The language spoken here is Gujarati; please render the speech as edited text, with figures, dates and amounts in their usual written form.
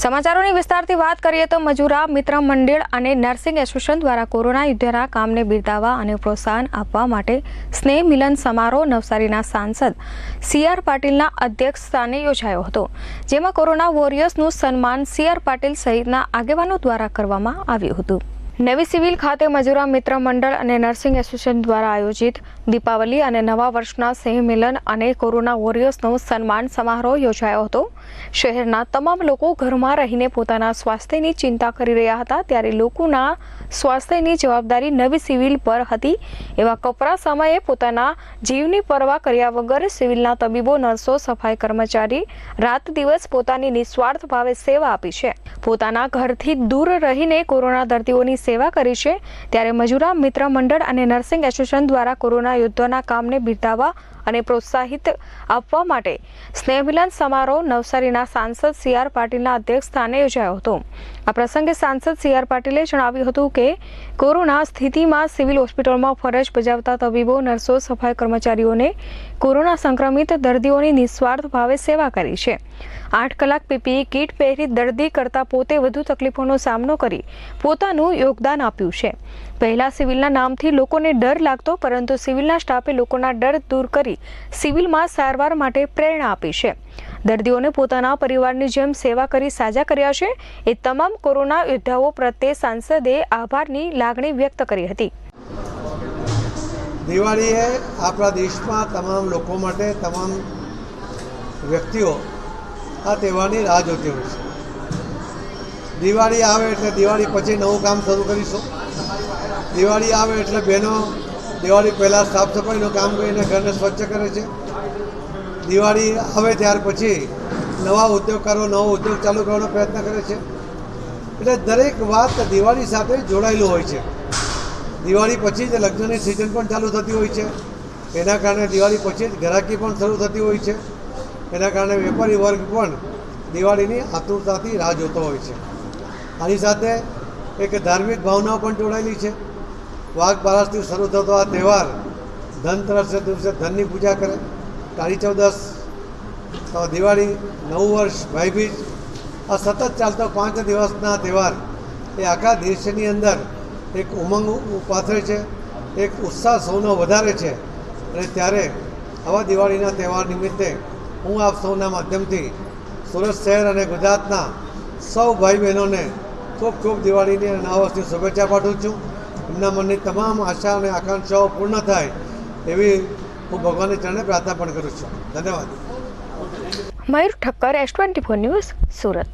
સમાચારોની વિસ્તારથી વાત કરીએ તો મજૂરા મિત્ર મંડળ અને નર્સિંગ એસોસિએશન દ્વારા કોરોના યોદ્ધાના કામને બિરદાવવા અને પ્રોત્સાહન આપવા માટે સ્નેહ મિલન સમારોહ નવસારીના સાંસદ CR પાટીલના અધ્યક્ષસ્થાને યોજાયો હતો, જેમાં કોરોના વોરિયર્સનું સન્માન CR પાટીલ સહિતના આગેવાનો દ્વારા કરવામાં આવ્યું હતું। નવી સિવિલ ખાતે મજૂરા મિત્ર મંડળ અને નર્સિંગ એસોસિએશન દ્વારા આયોજિત દીપાવલી અને નવા વર્ષના સ્નેહ મિલન અને કોરોના વોરિયર્સનો સન્માન સમારોહ યોજાયો હતો। શહેરના તમામ લોકો ઘરમાં રહીને પોતાના સ્વાસ્થ્યની ચિંતા કરી રહ્યા હતા, ત્યારે લોકોના સ્વાસ્થ્યની જવાબદારી નવી સિવિલ પર હતી। એવા કપરા સમયે પોતાના જીવની પરવા કર્યા વગર સિવિલના તબીબો, નર્સો, સફાઈ કર્મચારી રાત દિવસ પોતાની નિસ્વાર્થ ભાવે સેવા આપી છે। પોતાના ઘરથી દૂર રહીને કોરોના દર્દીઓની સેવા કરી છે। ત્યારે મજૂરા મિત્ર મંડળ અને નર્સિંગ એસોસિએશન દ્વારા કોરોના યોદ્ધાના કામને બિરદાવવા અને પ્રોત્સાહિત આપવા માટે સ્નેહ મિલન સમારોહ નવસારીના સાંસદ CR પાટીલના અધ્યક્ષસ્થાને યોજાયો હતો। આ પ્રસંગે સાંસદ CR પાટીલે જણાવ્યું હતું કે કોરોના સ્થિતિમાં સિવિલ હોસ્પિટલમાં ફરજ બજાવતા તબીબો, નર્સો, સફાઈ કર્મચારીઓને કોરોના સંક્રમિત દર્દીઓની નિસ્વાર્થ ભાવે સેવા કરી છે। 8 કલાક PPE કીટ પહેરી દર્દી કરતાં પોતે વધુ તકલીફોનો સામનો કરી પોતાનું યોગદાન આપ્યું છે। પહેલા સિવિલના નામથી લોકોને ડર લાગતો, પરંતુ સિવિલના સ્ટાફે લોકોના ડર દૂર કરી સિવિલમાં સારવાર માટે પ્રેરણા આપી છે। દર્દીઓને પોતાના પરિવારની જેમ સેવા કરી સાજા કર્યા છે। એ તમામ કોરોના યોદ્ધાઓ પ્રત્યે સાંસદે આભારની લાગણી વ્યક્ત કરી હતી। દિવાળી એ આપણા દેશમાં તમામ લોકો માટે, તમામ વ્યક્તિઓ આ તહેવારની રાહ જોતી હોય છે। દિવાળી આવે એટલે દિવાળી પછી નવું કામ શરૂ કરીશું। દિવાળી આવે એટલે બહેનો દિવાળી પહેલાં સાફ સફાઈનું કામ કરીને ઘરને સ્વચ્છ કરે છે। દિવાળી આવે ત્યાર પછી નવા ઉદ્યોગકારો નવો ઉદ્યોગ ચાલુ કરવાનો પ્રયત્ન કરે છે। એટલે દરેક વાત દિવાળી સાથે જોડાયેલું હોય છે। દિવાળી પછી જ લગ્નની સિઝન પણ ચાલુ થતી હોય છે। એના કારણે દિવાળી પછી જ ગ્રાહકી પણ શરૂ થતી હોય છે। એના કારણે વેપારી વર્ગ પણ દિવાળીની આતુરતાથી રાહ જોતો હોય છે। આની સાથે એક ધાર્મિક ભાવનાઓ પણ જોડાયેલી છે। વાઘ બારસથી શરૂ થતો આ તહેવાર ધનતેરસના દિવસે ધનની પૂજા કરે, કાળી ચૌદસ, દિવાળી, નવું વર્ષ, ભાઈબીજ, આ સતત ચાલતો 5 દિવસના તહેવાર એ આખા દેશની અંદર એક ઉમંગ પાથરે છે, એક ઉત્સાહ સૌનો વધારે છે। અને ત્યારે આવા દિવાળીના તહેવાર નિમિત્તે હું આપ સૌના માધ્યમથી સુરત શહેર અને ગુજરાતના સૌ ભાઈ બહેનોને ખૂબ ખૂબ દિવાળીની અને નવા વર્ષની શુભેચ્છા પાઠવું છું। એમના મનની તમામ આશા અને આકાંક્ષાઓ પૂર્ણ થાય એવી હું ભગવાનની ચરણે પ્રાર્થના પણ કરું છું। ધન્યવાદ। મયુર ઠક્કર, S24 ન્યૂઝ, સુરત।